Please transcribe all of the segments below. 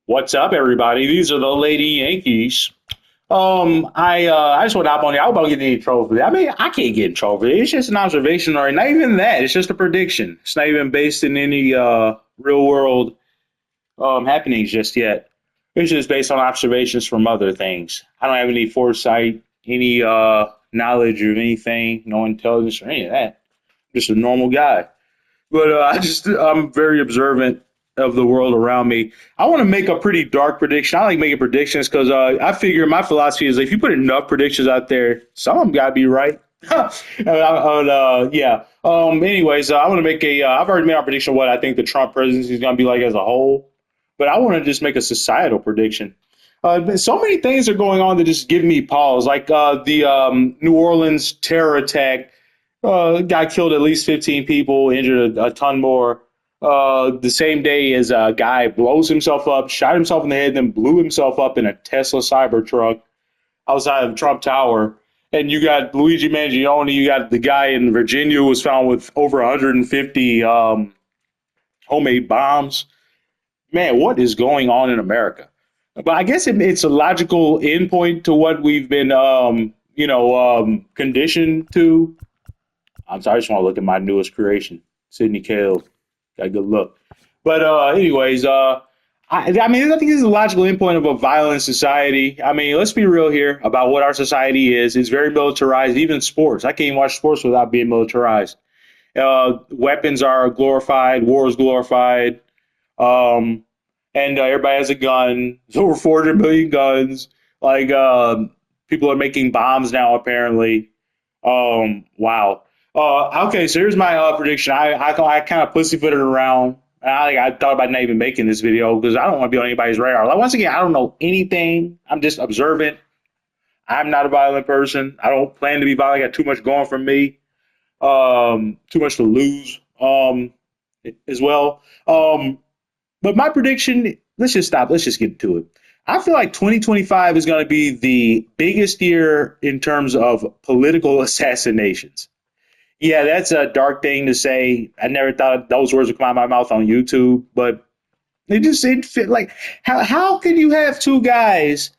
What's up, everybody? These are the Lady Yankees. I just want to hop on here. I hope I don't get any trouble for that. I mean, I can't get in trouble for it. It's just an observation, or not even that. It's just a prediction. It's not even based in any real world happenings just yet. It's just based on observations from other things. I don't have any foresight, any knowledge of anything, no intelligence or any of that. Just a normal guy. But I'm very observant of the world around me. I want to make a pretty dark prediction. I like making predictions because I figure my philosophy is if you put enough predictions out there, some of them got to be right. Yeah. Anyways, I want to make a. I've already made a prediction of what I think the Trump presidency is going to be like as a whole, but I want to just make a societal prediction. So many things are going on that just give me pause, like the New Orleans terror attack. Guy killed at least 15 people, injured a ton more. The same day as a guy blows himself up, shot himself in the head, then blew himself up in a Tesla Cybertruck outside of Trump Tower. And you got Luigi Mangione, you got the guy in Virginia who was found with over 150 homemade bombs. Man, what is going on in America? But I guess it's a logical endpoint to what we've been, conditioned to. I'm sorry, I just want to look at my newest creation, Sidney Kale. Got a good look. But anyways, I mean, I think this is a logical endpoint of a violent society. I mean, let's be real here about what our society is. It's very militarized, even sports. I can't even watch sports without being militarized. Weapons are glorified, war is glorified, and everybody has a gun. There's over 400 million guns. Like, people are making bombs now, apparently. Wow. Okay, so here's my prediction. I kind of pussyfooted around. I thought about not even making this video because I don't want to be on anybody's radar. Like once again, I don't know anything. I'm just observant. I'm not a violent person. I don't plan to be violent. I got too much going for me. Too much to lose. As well. But my prediction. Let's just stop. Let's just get to it. I feel like 2025 is going to be the biggest year in terms of political assassinations. Yeah, that's a dark thing to say. I never thought those words would come out of my mouth on YouTube, but it fit like how can you have two guys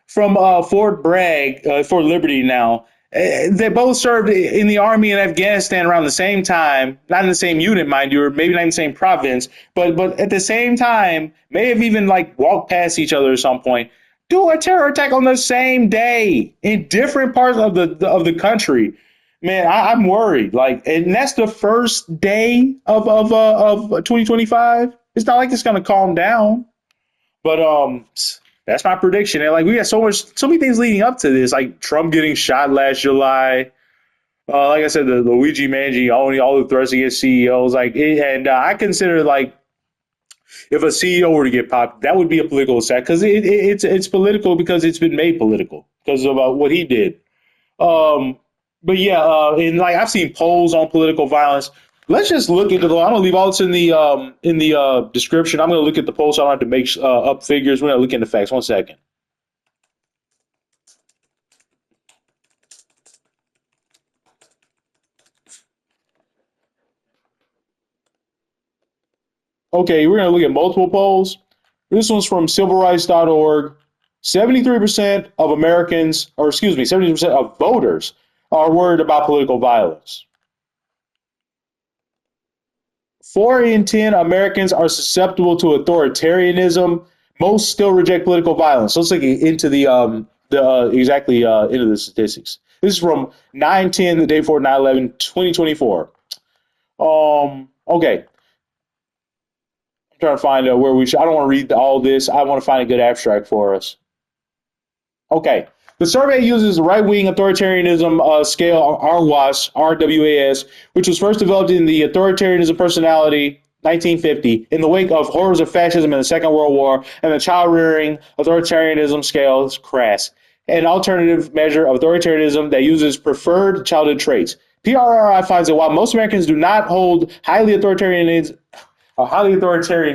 from Fort Liberty now? They both served in the army in Afghanistan around the same time, not in the same unit, mind you, or maybe not in the same province, but at the same time, may have even like walked past each other at some point. Do a terror attack on the same day in different parts of the country. Man, I'm worried. Like, and that's the first day of 2025. It's not like it's gonna calm down, but that's my prediction. And like, we got so many things leading up to this, like Trump getting shot last July. Like I said, the Luigi Mangione, all the threats against CEOs. I consider like if a CEO were to get popped, that would be a political attack because it's political because it's been made political because of what he did. But yeah, and like I've seen polls on political violence. Let's just look into the. I'm gonna leave all this in the description. I'm gonna look at the polls. So I don't have to make up figures. We're gonna look into facts. 1 second. Okay, we're gonna look at multiple polls. This one's from civilrights.org. 73% of Americans, or excuse me, 70% of voters are worried about political violence. 4 in 10 Americans are susceptible to authoritarianism. Most still reject political violence. So let's look into into the statistics. This is from 9/10, the day before 9/11, 2024. Okay. I'm trying to find where we should. I don't want to read all this. I want to find a good abstract for us. Okay. The survey uses the right-wing authoritarianism scale RWAS, which was first developed in the Authoritarianism Personality 1950 in the wake of horrors of fascism in the Second World War, and the child-rearing authoritarianism scale CRAS, an alternative measure of authoritarianism that uses preferred childhood traits. PRRI finds that while most Americans do not hold highly authoritarian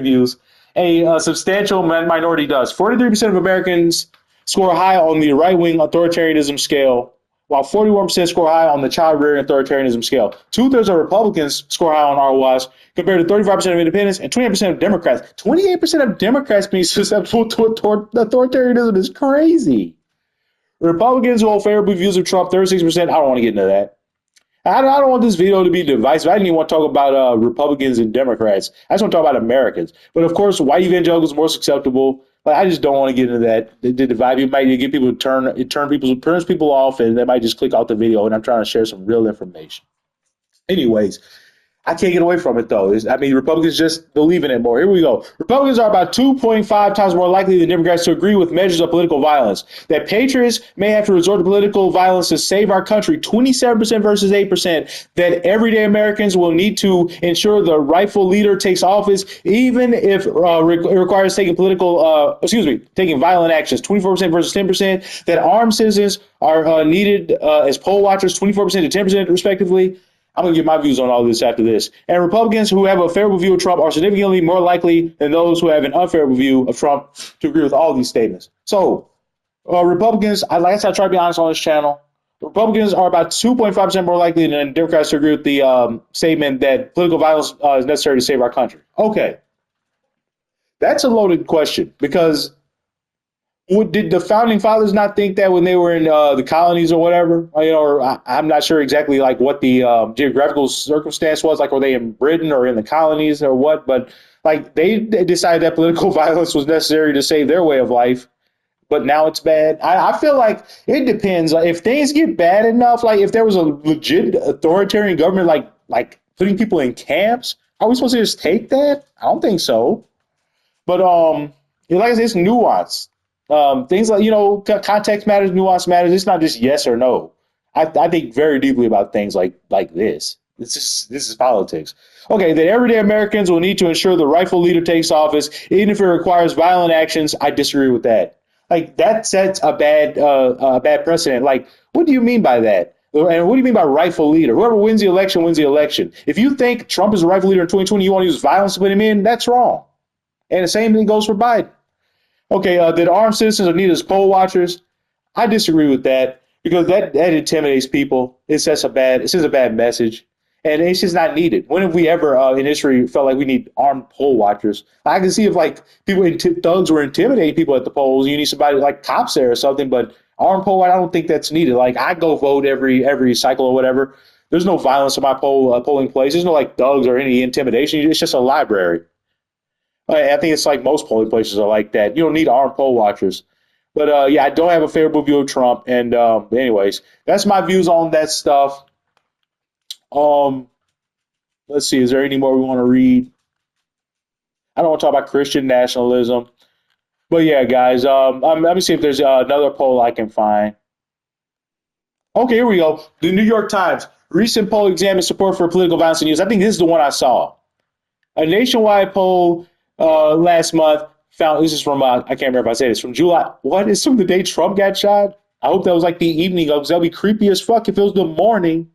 views, a substantial minority does. 43% of Americans score high on the right-wing authoritarianism scale, while 41% score high on the child rearing authoritarianism scale. Two-thirds of Republicans score high on ROIs compared to 35% of independents and 28% of Democrats. 28% of Democrats being susceptible to authoritarianism is crazy. Republicans who hold favorable views of Trump, 36%. I don't want to get into that. I don't want this video to be divisive. I didn't even want to talk about Republicans and Democrats. I just want to talk about Americans. But of course, white evangelicals are more susceptible. Like, I just don't want to get into that. The divide, it might get people to turns people off, and they might just click out the video. And I'm trying to share some real information. Anyways, I can't get away from it, though. Republicans just believe in it more. Here we go. Republicans are about 2.5 times more likely than Democrats to agree with measures of political violence. That patriots may have to resort to political violence to save our country, 27% versus 8%. That everyday Americans will need to ensure the rightful leader takes office, even if it requires taking taking violent actions, 24% versus 10%. That armed citizens are needed as poll watchers, 24% to 10% respectively. I'm going to give my views on all this after this. And Republicans who have a favorable view of Trump are significantly more likely than those who have an unfavorable view of Trump to agree with all these statements. So, Republicans, like I said, I try to be honest on this channel. Republicans are about 2.5% more likely than Democrats to agree with the statement that political violence is necessary to save our country. Okay. That's a loaded question because did the founding fathers not think that when they were in the colonies or whatever? I'm not sure exactly like what the geographical circumstance was. Like, were they in Britain or in the colonies or what? But like they decided that political violence was necessary to save their way of life. But now it's bad. I feel like it depends. Like, if things get bad enough, like if there was a legit authoritarian government, like putting people in camps, are we supposed to just take that? I don't think so. But like I said, it's nuance. Things like, context matters, nuance matters. It's not just yes or no. I think very deeply about things like this. This is politics. Okay, that everyday Americans will need to ensure the rightful leader takes office, even if it requires violent actions. I disagree with that. Like, that sets a bad precedent. Like, what do you mean by that? And what do you mean by rightful leader? Whoever wins the election wins the election. If you think Trump is the rightful leader in 2020, you want to use violence to put him in, that's wrong. And the same thing goes for Biden. Okay, that armed citizens are needed as poll watchers. I disagree with that because that intimidates people. It sends a bad message, and it's just not needed. When have we ever in history felt like we need armed poll watchers? I can see if like thugs were intimidating people at the polls, you need somebody like cops there or something. But armed poll, I don't think that's needed. Like, I go vote every cycle or whatever. There's no violence in my polling place. There's no like thugs or any intimidation. It's just a library. I think it's like most polling places are like that. You don't need armed poll watchers. But yeah, I don't have a favorable view of Trump. And anyways, that's my views on that stuff. Let's see. Is there any more we want to read? I don't want to talk about Christian nationalism. But yeah, guys, let me see if there's another poll I can find. Okay, here we go. The New York Times. Recent poll examines support for political violence in news. I think this is the one I saw. A nationwide poll last month found, this is from, I can't remember if I said this, from July. What? It's from the day Trump got shot? I hope that was like the evening of, because that would be creepy as fuck if it was the morning.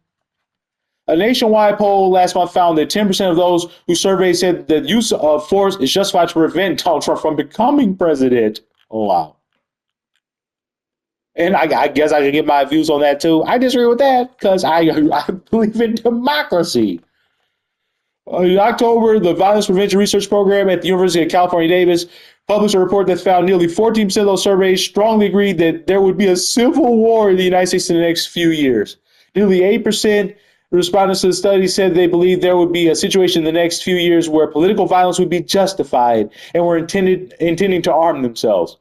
A nationwide poll last month found that 10% of those who surveyed said the use of force is justified to prevent Donald Trump from becoming president. Oh, wow. And I guess I should get my views on that too. I disagree with that because I believe in democracy. In October, the Violence Prevention Research Program at the University of California, Davis published a report that found nearly 14% of those surveys strongly agreed that there would be a civil war in the United States in the next few years. Nearly 8% respondents to the study said they believed there would be a situation in the next few years where political violence would be justified and were intending to arm themselves.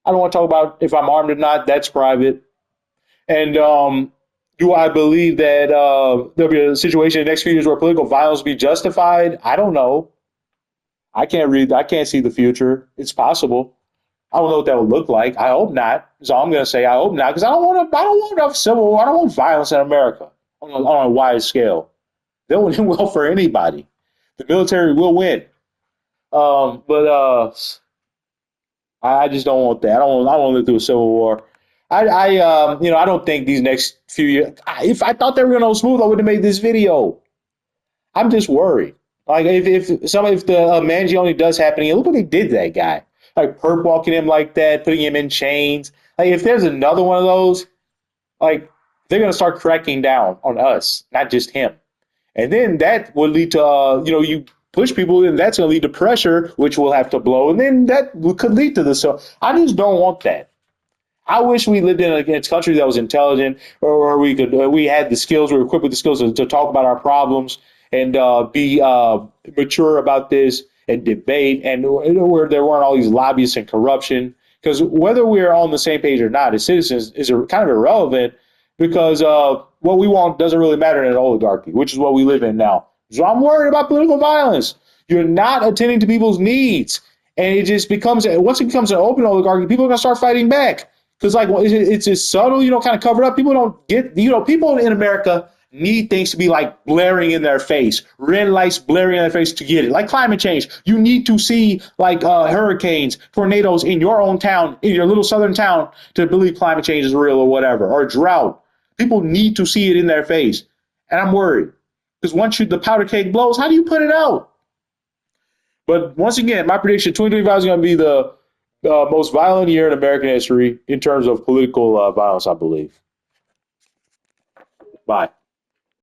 I don't want to talk about if I'm armed or not. That's private. And do I believe that there'll be a situation in the next few years where political violence will be justified? I don't know. I can't see the future. It's possible. I don't know what that would look like. I hope not. So I'm going to say I hope not, because I don't want a civil war. I don't want violence in America on a wide scale. That wouldn't end well for anybody. The military will win. But I just don't want that. I don't want to live through a civil war. I don't think these next few years. If I thought they were going to go smooth, I would have made this video. I'm just worried. Like if the Mangione does happen again, look what they did to that guy. Like perp walking him like that, putting him in chains. Like if there's another one of those, Like they're gonna start cracking down on us, not just him. And then that will lead to you push people, and that's gonna lead to pressure, which will have to blow, and then that could lead to this. So I just don't want that. I wish we lived in a country that was intelligent, or we had the skills, we were equipped with the skills to talk about our problems and be mature about this and debate, and where there weren't all these lobbyists and corruption. Because whether we're on the same page or not as citizens is kind of irrelevant, because what we want doesn't really matter in an oligarchy, which is what we live in now. So I'm worried about political violence. You're not attending to people's needs, and it just becomes once it becomes an open oligarchy, people are gonna start fighting back. Because like it's just subtle, kind of covered up. People don't get, people in America need things to be like blaring in their face, red lights blaring in their face to get it. Like climate change, you need to see like hurricanes, tornadoes in your own town, in your little southern town, to believe climate change is real or whatever, or drought. People need to see it in their face, and I'm worried because once the powder keg blows, how do you put it out? But once again, my prediction: 2025 is going to be the most violent year in American history in terms of political violence, I believe. Bye.